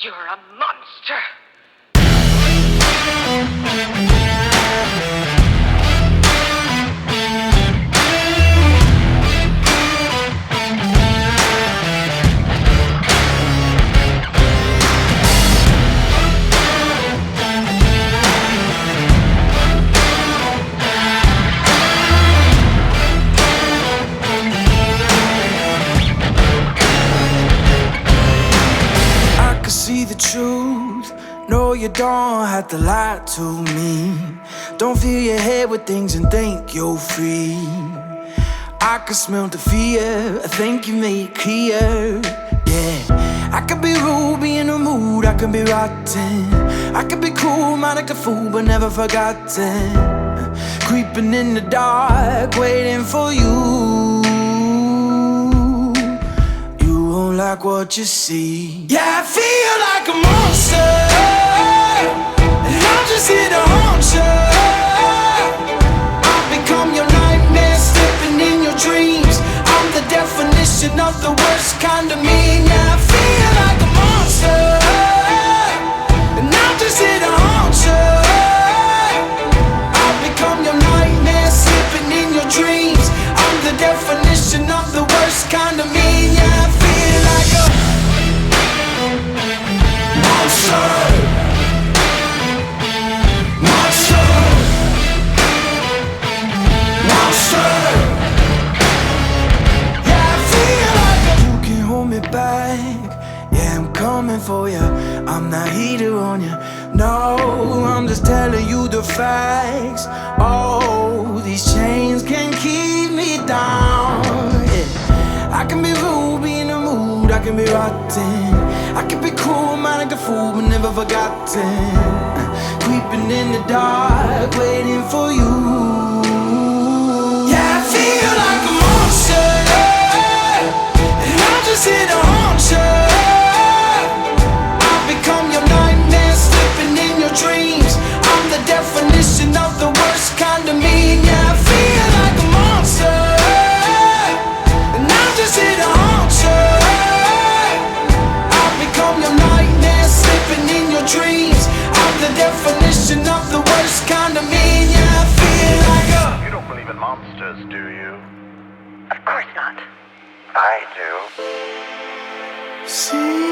You're a monster. See the truth, no you don't have to lie to me. Don't fill your head with things and think you're free. I can smell the fear, I think you made it clear. Yeah, I could be rude, be in the mood, I can be rotten. I could be cool, mind like a fool, but never forgotten. Creeping in the dark, waiting for you. Won't like what you see. Yeah, I feel like a monster, and I'm just here to haunt you. I've become your nightmare, slipping in your dreams. I'm the definition of the worst kind of mean. Yeah, I feel like a monster, and I'm just here to haunt you. I've become your nightmare, slipping in your dreams. I'm the definition of the worst kind of mean. Yeah, I feel like a monster. Monster. Monster. Yeah, I feel like you can hold me back. Yeah, I'm coming for you. I'm not heater on you. No, I'm just telling you the facts. Oh, these chains can keep me down. Yeah. I can be rude, be in the mood, I can be rotten. I can be cool, mind like a fool, but never forgotten. Creeping in the dark, waiting for you. Yeah, I feel like a monster, and I'm just here to haunt you. I've become your nightmare, slipping in your dreams. I'm the definition of the worst kind of mean. Yeah, I feel like a monster, and I'm just here to haunt you. I've become your nightmare, slipping in your dreams. I'm the definition of the worst kind of mean. Yeah, I feel like a... You don't believe in monsters, do you? Of course not. I do. See